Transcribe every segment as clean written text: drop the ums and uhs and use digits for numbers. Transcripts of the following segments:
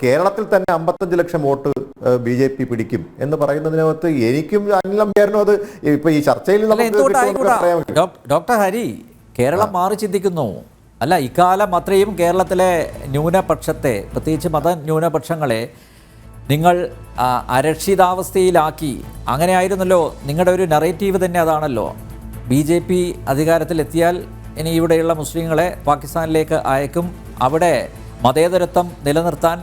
കേരളത്തിൽ തന്നെ 55 ലക്ഷം vote BJP പിടിക്കും എന്ന് പറയുന്നതിനകത്ത് എനിക്കും അനിൽ നമ്പ്യാരനും അത് ഇപ്പൊ ഈ ചർച്ചയിൽ ഡോക്ടർ ഹരി, കേരളം മാറി ചിന്തിക്കുന്നു. അല്ല, ഇക്കാലം അത്രയും കേരളത്തിലെ ന്യൂനപക്ഷത്തെ, പ്രത്യേകിച്ച് മത ന്യൂനപക്ഷങ്ങളെ നിങ്ങൾ അരക്ഷിതാവസ്ഥയിലാക്കി. അങ്ങനെയായിരുന്നല്ലോ നിങ്ങളുടെ ഒരു നറേറ്റീവ് തന്നെ, അതാണല്ലോ. BJP അധികാരത്തിലെത്തിയാൽ ഇനി ഇവിടെയുള്ള മുസ്ലിങ്ങളെ പാകിസ്ഥാനിലേക്ക് അയക്കും, അവിടെ മതേതരത്വം നിലനിർത്താൻ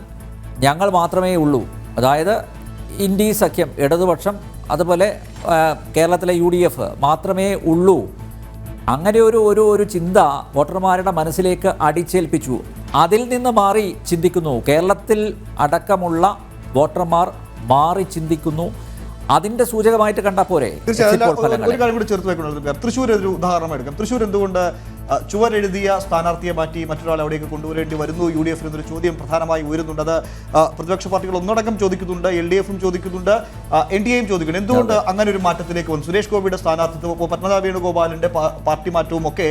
ഞങ്ങൾ മാത്രമേ ഉള്ളൂ. അതായത് ഇന്ത്യ സഖ്യം, ഇടതുപക്ഷം, അതുപോലെ കേരളത്തിലെ UDF മാത്രമേ ഉള്ളൂ. അങ്ങനെ ഒരു ചിന്ത വോട്ടർമാരുടെ മനസ്സിലേക്ക് അടിച്ചേൽപ്പിച്ചു. അതിൽ നിന്ന് മാറി ചിന്തിക്കുന്നു. കേരളത്തിൽ അടക്കമുള്ള വോട്ടർമാർ മാറി ചിന്തിക്കുന്നു. അതിന്റെ സൂചകമായിട്ട് കണ്ടാൽ പോരെ? ഒരു കാര്യം കൂടി ചേർത്ത് വെക്കണം. തൃശ്ശൂർ ഒരു ഉദാഹരണം എടുക്കാം. തൃശ്ശൂർ എന്തുകൊണ്ട് ചുവരെഴുതിയ സ്ഥാനാർത്ഥിയെ മാറ്റി മറ്റൊരാൾ അവിടേക്ക് കൊണ്ടുവരേണ്ടി വരുന്നു UDF എന്നൊരു ചോദ്യം പ്രധാനമായി ഉയരുന്നുണ്ട്. അത് പ്രതിപക്ഷ പാർട്ടികൾ ഒന്നടങ്കം ചോദിക്കുന്നുണ്ട്, LDFും ചോദിക്കുന്നുണ്ട്, NDAയും ചോദിക്കുന്നുണ്ട്. എന്തുകൊണ്ട് അങ്ങനെ ഒരു മാറ്റത്തിലേക്ക് വന്നു? സുരേഷ് ഗോപിയുടെ സ്ഥാനാർത്ഥിത്വം, പത്മനാഭ വേണുഗോപാലിന്റെ പാർട്ടി മാറ്റവും ഒക്കെ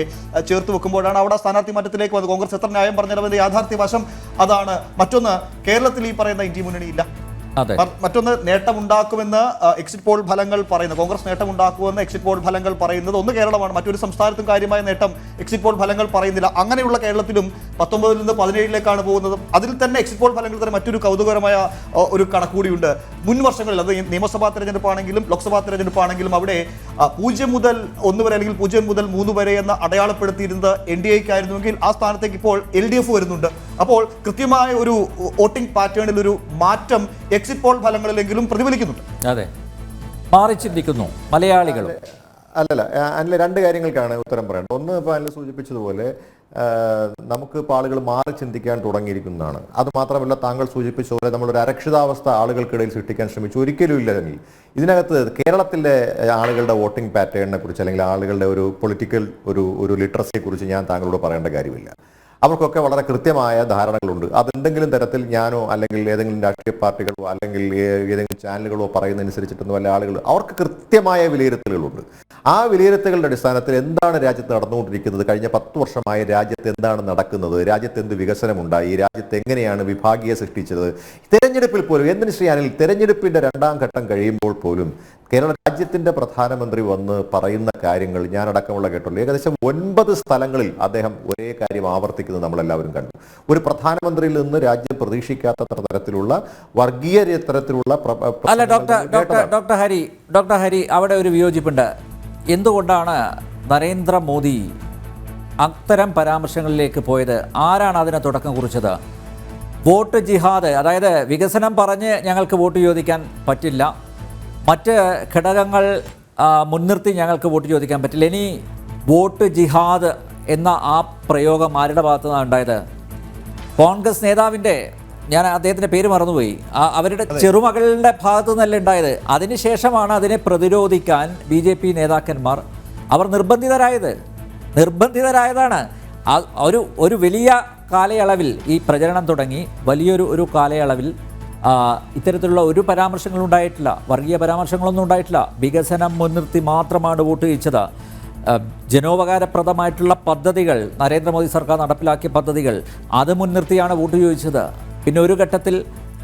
ചേർത്ത് വെക്കുമ്പോഴാണ് അവിടെ സ്ഥാനാർത്ഥി മാറ്റത്തിലേക്ക് വന്നത്. കോൺഗ്രസ് എത്ര ന്യായം പറഞ്ഞാലും അതിന്റെ യാഥാർത്ഥ്യവശം അതാണ്. മറ്റൊന്ന്, കേരളത്തിൽ ഈ പറയുന്ന ഇന്ത്യ മുന്നണിയില്ല. മറ്റൊന്ന്, നേട്ടമുണ്ടാക്കുമെന്ന് എക്സിറ്റ് പോൾ ഫലങ്ങൾ പറയുന്നത്, കോൺഗ്രസ് നേട്ടമുണ്ടാക്കുമെന്ന് എക്സിറ്റ് പോൾ ഫലങ്ങൾ പറയുന്നത് ഒന്ന് കേരളമാണ്. മറ്റൊരു സംസ്ഥാനത്തും കാര്യമായ നേട്ടം എക്സിറ്റ് പോൾ ഫലങ്ങൾ പറയുന്നില്ല. അങ്ങനെയുള്ള കേരളത്തിലും 19 നിന്ന് 17ലേക്കാണ് പോകുന്നത്. അതിൽ തന്നെ എക്സിറ്റ് പോൾ ഫലങ്ങൾ തന്നെ മറ്റൊരു കൗതുകകരമായ ഒരു കണക്കുകൂടിയുണ്ട്. മുൻ വർഷങ്ങളിൽ, അത് നിയമസഭാ തെരഞ്ഞെടുപ്പാണെങ്കിലും ലോക്സഭാ തെരഞ്ഞെടുപ്പാണെങ്കിലും, അവിടെ 0 മുതൽ 1 വരെ അല്ലെങ്കിൽ 0 മുതൽ 3 വരെ എന്ന് അടയാളപ്പെടുത്തിയിരുന്നത് NDAയ്ക്ക് ആയിരുന്നുവെങ്കിൽ ആ സ്ഥാനത്തേക്ക് ഇപ്പോൾ LDF വരുന്നുണ്ട്. അപ്പോൾ കൃത്യമായ ഒരു വോട്ടിംഗ് പാറ്റേണിൽ ഒരു മാറ്റം എക്സിറ്റ് പോൾ ഫലങ്ങളിലെങ്കിലും പ്രതിഫലിക്കുന്നുണ്ട്. അതെ, മാറി ചിന്തിക്കുന്നു മലയാളികൾ. അല്ലല്ല, അതിൽ രണ്ട് കാര്യങ്ങൾക്കാണ് ഉത്തരം പറയേണ്ടത്. ഒന്ന്, ഇപ്പോൾ അതിൽ സൂചിപ്പിച്ചതുപോലെ നമുക്ക് ഇപ്പോൾ ആളുകൾ മാറി ചിന്തിക്കാൻ തുടങ്ങിയിരിക്കുന്നതാണ്. അത് മാത്രമല്ല, താങ്കൾ സൂചിപ്പിച്ചതുപോലെ നമ്മളൊരു അരക്ഷിതാവസ്ഥ ആളുകൾക്കിടയിൽ സൃഷ്ടിക്കാൻ ശ്രമിച്ചു. ഒരിക്കലും ഇല്ല. ഇതിനകത്ത് കേരളത്തിലെ ആളുകളുടെ വോട്ടിംഗ് പാറ്റേണിനെ കുറിച്ച് അല്ലെങ്കിൽ ആളുകളുടെ ഒരു പൊളിറ്റിക്കൽ ഒരു ലിറ്ററസിയെ കുറിച്ച് ഞാൻ താങ്കളോട് പറയേണ്ട കാര്യമില്ല. അവർക്കൊക്കെ വളരെ കൃത്യമായ ധാരണകളുണ്ട്. അതെന്തെങ്കിലും തരത്തിൽ ഞാനോ അല്ലെങ്കിൽ ഏതെങ്കിലും രാഷ്ട്രീയ പാർട്ടികളോ അല്ലെങ്കിൽ ഏതെങ്കിലും ചാനലുകളോ പറയുന്നതനുസരിച്ചിട്ടൊന്നും അല്ല. ആളുകൾ, അവർക്ക് കൃത്യമായ വിലയിരുത്തലുകളുണ്ട്. ആ വിലയിരുത്തലുകളുടെ അടിസ്ഥാനത്തിൽ എന്താണ് രാജ്യത്ത് നടന്നുകൊണ്ടിരിക്കുന്നത്, കഴിഞ്ഞ 10 വർഷമായി രാജ്യത്ത് എന്താണ് നടക്കുന്നത്, രാജ്യത്ത് എന്ത് വികസനമുണ്ടായി, രാജ്യത്ത് എങ്ങനെയാണ് വിഭാഗീയ സൃഷ്ടിച്ചത്, തെരഞ്ഞെടുപ്പിൽ പോലും എന്തിന് ചെയ്യാനിൽ തെരഞ്ഞെടുപ്പിന്റെ 2ാം ഘട്ടം കഴിയുമ്പോൾ പോലും കേരള രാജ്യത്തിന്റെ പ്രധാനമന്ത്രി വന്ന് പറയുന്ന കാര്യങ്ങൾ ഞാനടക്കമുള്ള കേട്ടുള്ളൂ. ഏകദേശം 9 സ്ഥലങ്ങളിൽ അദ്ദേഹം ഒരേ കാര്യം ആവർത്തിക്കുന്നത് നമ്മളെല്ലാവരും കണ്ടു. ഒരു പ്രധാനമന്ത്രിയിൽ നിന്ന് രാജ്യം പ്രതീക്ഷിക്കാത്ത തരത്തിലുള്ള വർഗീയ തരത്തിലുള്ള അല്ല ഡോക്ടർ ഹരി, അവിടെ ഒരു വിയോജിപ്പുണ്ട്. എന്തുകൊണ്ടാണ് നരേന്ദ്രമോദി അത്തരം പരാമർശങ്ങളിലേക്ക് പോയത്? ആരാണ് അതിന് തുടക്കം കുറിച്ചത്? വോട്ട് ജിഹാദ്, അതായത് വികസനം പറഞ്ഞ് ഞങ്ങൾക്ക് വോട്ട് ചോദിക്കാൻ പറ്റില്ല, മറ്റ് ഘടകങ്ങൾ മുൻനിർത്തി ഞങ്ങൾക്ക് വോട്ട് ചോദിക്കാൻ പറ്റില്ല. ഇനി വോട്ട് ജിഹാദ് എന്ന ആ പ്രയോഗം ആരുടെ ഭാഗത്തു നിന്നാണ് ഉണ്ടായത്? കോൺഗ്രസ് നേതാവിൻ്റെ, ഞാൻ അദ്ദേഹത്തിൻ്റെ പേര് മറന്നുപോയി, അവരുടെ ചെറുമകളുടെ ഭാഗത്തു നിന്നല്ല ഉണ്ടായത്. അതിനുശേഷമാണ് അതിനെ പ്രതിരോധിക്കാൻ BJP നേതാക്കന്മാർ അവർ നിർബന്ധിതരായതാണ്. ഒരു വലിയ കാലയളവിൽ ഈ പ്രചരണം തുടങ്ങി. വലിയൊരു കാലയളവിൽ ഇത്തരത്തിലുള്ള ഒരു പരാമർശങ്ങളും ഉണ്ടായിട്ടില്ല, വർഗീയ പരാമർശങ്ങളൊന്നും ഉണ്ടായിട്ടില്ല. വികസനം മുൻനിർത്തി മാത്രമാണ് വോട്ട് ചോദിച്ചത്. ജനോപകാരപ്രദമായിട്ടുള്ള പദ്ധതികൾ, നരേന്ദ്രമോദി സർക്കാർ നടപ്പിലാക്കിയ പദ്ധതികൾ, അത് മുൻനിർത്തിയാണ് വോട്ട് ചോദിച്ചത്. പിന്നെ ഒരു ഘട്ടത്തിൽ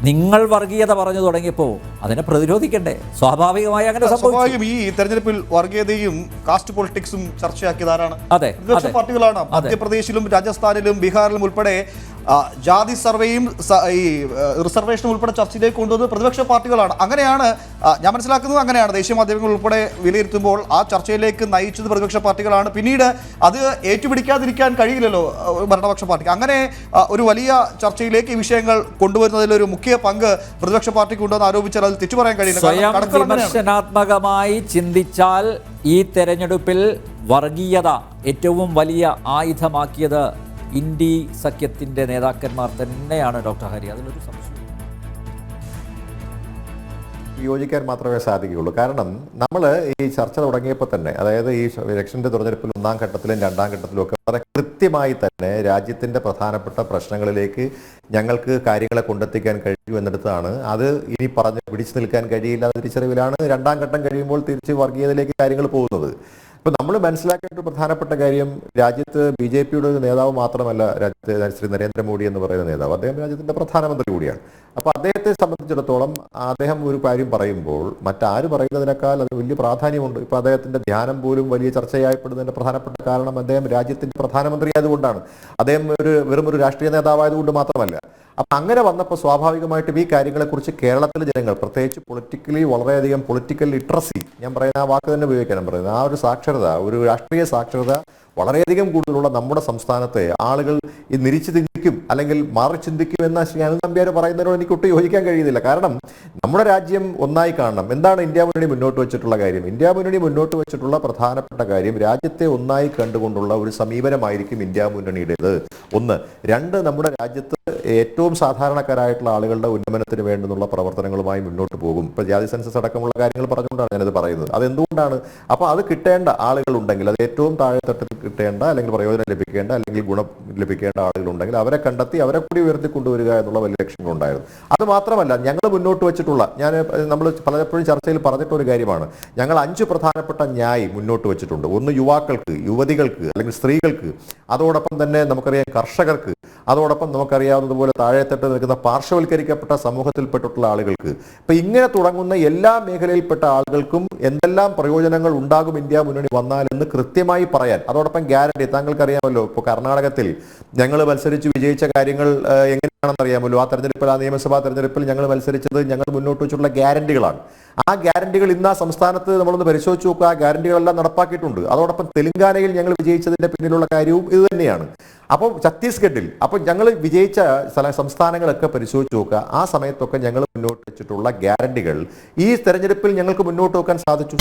നിങ്ങൾ വർഗീയത പറഞ്ഞു തുടങ്ങിയപ്പോൾ അതിനെ പ്രതിരോധിക്കണ്ടേ? സ്വാഭാവികമായി അങ്ങനെ സംഭവിക്കും. ഈ തെരഞ്ഞെടുപ്പിൽ വർഗീയതയും കാസ്റ്റ് പൊളിറ്റിക്സും ചർച്ചയാക്കിയതാരാണ്? പ്രതിപക്ഷ പാർട്ടികളാണ്. മധ്യപ്രദേശിലും രാജസ്ഥാനിലും ബീഹാറിലും ഉൾപ്പെടെ ജാതി സർവേയും ഈ റിസർവേഷനും ഉൾപ്പെടെ ചർച്ചയിലേക്ക് കൊണ്ടുവന്നത് പ്രതിപക്ഷ പാർട്ടികളാണ്. അങ്ങനെയാണ് ഞാൻ മനസ്സിലാക്കുന്നത്. അങ്ങനെയാണ് ദേശീയ മാധ്യമങ്ങൾ ഉൾപ്പെടെ വിലയിരുത്തുമ്പോൾ ആ ചർച്ചയിലേക്ക് നയിച്ചത് പ്രതിപക്ഷ പാർട്ടികളാണ്. പിന്നീട് അത് ഏറ്റുപിടിക്കാതിരിക്കാൻ കഴിയില്ലല്ലോ ഭരണപക്ഷ പാർട്ടിക്ക്. അങ്ങനെ ഒരു വലിയ ചർച്ചയിലേക്ക് ഈ വിഷയങ്ങൾ കൊണ്ടുവരുന്നതിലൊരു മുഖ്യ പങ്ക് പ്രതിപക്ഷ പാർട്ടിക്ക് ഉണ്ടെന്ന് ആരോപിച്ചാൽ അത് തെറ്റു പറയാൻ കഴിയില്ല. സ്വയം വിമർശനാത്മകമായി ചിന്തിച്ചാൽ ഈ തെരഞ്ഞെടുപ്പിൽ വർഗീയത ഏറ്റവും വലിയ ആയുധമാക്കിയത് ഇന്ത്യ സഖ്യത്തിൻ്റെ നേതാക്കന്മാർ തന്നെയാണ്. ഡോക്ടർ ഹരി, അതിലൊരു സംശയം യോജിക്കാൻ മാത്രമേ സാധിക്കുകയുള്ളൂ. കാരണം നമ്മൾ ഈ ചർച്ച തുടങ്ങിയപ്പോൾ തന്നെ, അതായത് ഈ ഇലക്ഷൻ്റെ തെരഞ്ഞെടുപ്പിൽ 1ാം ഘട്ടത്തിലും 2ാം ഘട്ടത്തിലും ഒക്കെ വളരെ കൃത്യമായി തന്നെ രാജ്യത്തിൻ്റെ പ്രധാനപ്പെട്ട പ്രശ്നങ്ങളിലേക്ക് ഞങ്ങൾക്ക് കാര്യങ്ങളെ കൊണ്ടെത്തിക്കാൻ കഴിയൂ എന്നിടത്താണ്. അത് ഇനി പറഞ്ഞ് പിടിച്ചു നിൽക്കാൻ കഴിയില്ല എന്ന തിരിച്ചറിവിലാണ് 2ാം ഘട്ടം കഴിയുമ്പോൾ തിരിച്ച് വർഗീയതയിലേക്ക് കാര്യങ്ങൾ പോകുന്നത്. ഇപ്പൊ നമ്മൾ മനസ്സിലാക്കേണ്ട ഒരു പ്രധാനപ്പെട്ട കാര്യം, രാജ്യത്ത് BJP-യുടെ ഒരു നേതാവ് മാത്രമല്ല രാജ്യത്തെ ശ്രീ നരേന്ദ്രമോദി എന്ന് പറയുന്ന നേതാവ്, അദ്ദേഹം രാജ്യത്തിന്റെ പ്രധാനമന്ത്രി കൂടിയാണ്. അപ്പൊ അദ്ദേഹത്തെ സംബന്ധിച്ചിടത്തോളം അദ്ദേഹം ഒരു കാര്യം പറയുമ്പോൾ മറ്റാര് പറയുന്നതിനേക്കാൾ അതിന് വലിയ പ്രാധാന്യമുണ്ട്. ഇപ്പൊ അദ്ദേഹത്തിന്റെ ധ്യാനം പോലും വലിയ ചർച്ചയായപ്പെടുന്നതിന്റെ പ്രധാനപ്പെട്ട കാരണം അദ്ദേഹം രാജ്യത്തിന്റെ പ്രധാനമന്ത്രി ആയതുകൊണ്ടാണ്. അദ്ദേഹം വെറും ഒരു രാഷ്ട്രീയ നേതാവായതുകൊണ്ട് മാത്രമല്ല. അപ്പൊ അങ്ങനെ വന്നപ്പോൾ സ്വാഭാവികമായിട്ടും ഈ കാര്യങ്ങളെക്കുറിച്ച് കേരളത്തിലെ ജനങ്ങൾ, പ്രത്യേകിച്ച് പൊളിറ്റിക്കലി വളരെയധികം പൊളിറ്റിക്കൽ ലിറ്ററസി, ഞാൻ പറയുന്ന ആ വാക്ക് തന്നെ ഉപയോഗിക്കാനും പറയുന്നത്, ആ ഒരു സാക്ഷരത, ഒരു രാഷ്ട്രീയ സാക്ഷരത വളരെയധികം കൂടുതലുള്ള നമ്മുടെ സംസ്ഥാനത്തെ ആളുകൾ ഈ നിരിച്ചു ചിന്തിക്കും അല്ലെങ്കിൽ മാറി ചിന്തിക്കും എന്ന ശ്രീ അനിൽ നമ്പ്യാർ പറയുന്നതിനോട് എനിക്ക് ഒട്ടും യോജിക്കാൻ കഴിയുന്നില്ല. കാരണം നമ്മുടെ രാജ്യം ഒന്നായി കാണണം. എന്താണ് ഇന്ത്യ മുന്നണി മുന്നോട്ട് വെച്ചിട്ടുള്ള കാര്യം? ഇന്ത്യ മുന്നണി മുന്നോട്ട് വെച്ചിട്ടുള്ള പ്രധാനപ്പെട്ട കാര്യം രാജ്യത്തെ ഒന്നായി കണ്ടുകൊണ്ടുള്ള ഒരു സമീപനമായിരിക്കും ഇന്ത്യ മുന്നണിയുടേത്. ഒന്ന്. രണ്ട്, നമ്മുടെ രാജ്യത്ത് ഏറ്റവും സാധാരണക്കാരായിട്ടുള്ള ആളുകളുടെ ഉന്നമനത്തിന് വേണ്ടുന്നുള്ള പ്രവർത്തനങ്ങളുമായി മുന്നോട്ട് പോകും. ഇപ്പൊ ജാതി സെൻസസ് അടക്കമുള്ള കാര്യങ്ങൾ പറഞ്ഞുകൊണ്ടാണ് ഞാനത് പറയുന്നത്. അതെന്തുകൊണ്ടാണ്? അപ്പോൾ അത് കിട്ടേണ്ട ആളുകളുണ്ടെങ്കിൽ, അത് ഏറ്റവും താഴെത്തട്ടിൽ കിട്ടേണ്ട അല്ലെങ്കിൽ പ്രയോജനം ലഭിക്കേണ്ട അല്ലെങ്കിൽ ഗുണം ലഭിക്കേണ്ട ആളുകളുണ്ടെങ്കിൽ അവരെ കണ്ടെത്തി അവരെ കൂടി ഉയർത്തിക്കൊണ്ടുവരിക എന്നുള്ള വലിയ ലക്ഷ്യങ്ങളുണ്ടായിരുന്നു. അത് മാത്രമല്ല, ഞങ്ങൾ മുന്നോട്ട് വെച്ചിട്ടുള്ള, നമ്മൾ പലപ്പോഴും ചർച്ചയിൽ പറഞ്ഞിട്ട ഒരു കാര്യമാണ്, ഞങ്ങൾ 5 പ്രധാനപ്പെട്ട ന്യായ് മുന്നോട്ട് വെച്ചിട്ടുണ്ട്. ഒന്ന്, യുവാക്കൾക്ക്, യുവതികൾക്ക് അല്ലെങ്കിൽ സ്ത്രീകൾക്ക്, അതോടൊപ്പം തന്നെ നമുക്കറിയാം കർഷകർക്ക്, അതോടൊപ്പം നമുക്കറിയാവുന്നതുപോലെ താഴെത്തട്ട് നിൽക്കുന്ന പാർശ്വവൽക്കരിക്കപ്പെട്ട സമൂഹത്തിൽപ്പെട്ടിട്ടുള്ള ആളുകൾക്ക്. ഇപ്പൊ ഇങ്ങനെ തുടങ്ങുന്ന എല്ലാ മേഖലയിൽപ്പെട്ട ആളുകൾക്കും എന്തെല്ലാം പ്രയോജനങ്ങൾ ഉണ്ടാകും ഇന്ത്യ മുന്നണി വന്നാൽ എന്ന് കൃത്യമായി പറയാൻ, അതോടൊപ്പം ഗ്യാരണ്ടി, താങ്കൾക്കറിയാമല്ലോ ഇപ്പോൾ കർണാടകത്തിൽ ഞങ്ങൾ മത്സരിച്ച് വിജയിച്ച കാര്യങ്ങൾ എങ്ങനെയാണെന്ന് അറിയാമല്ലോ. ആ തെരഞ്ഞെടുപ്പിൽ, ആ നിയമസഭാ തെരഞ്ഞെടുപ്പിൽ ഞങ്ങൾ മത്സരിച്ചത് ഞങ്ങൾ മുന്നോട്ട് വെച്ചിട്ടുള്ള ഗ്യാരണ്ടികളാണ്. ആ ഗ്യാരണ്ടികൾ ഇന്ന് ആ സംസ്ഥാനത്ത് നമ്മളൊന്ന് പരിശോധിച്ച് നോക്കുക, ആ ഗ്യാരണ്ടികളെല്ലാം നടപ്പാക്കിയിട്ടുണ്ട്. അതോടൊപ്പം തെലങ്കാനയിൽ ഞങ്ങൾ വിജയിച്ചതിന്റെ പിന്നിലുള്ള കാര്യവും ഇത് തന്നെയാണ്. അപ്പോൾ ഛത്തീസ്ഗഡിൽ, അപ്പോൾ ഞങ്ങൾ വിജയിച്ച സംസ്ഥാനങ്ങളൊക്കെ പരിശോധിച്ച് നോക്കുക, ആ സമയത്തൊക്കെ ഞങ്ങൾ മുന്നോട്ട് വെച്ചിട്ടുള്ള ഗ്യാരണ്ടികൾ ഈ തെരഞ്ഞെടുപ്പിൽ ഞങ്ങൾക്ക് മുന്നോട്ട് വെക്കാൻ സാധിച്ചു.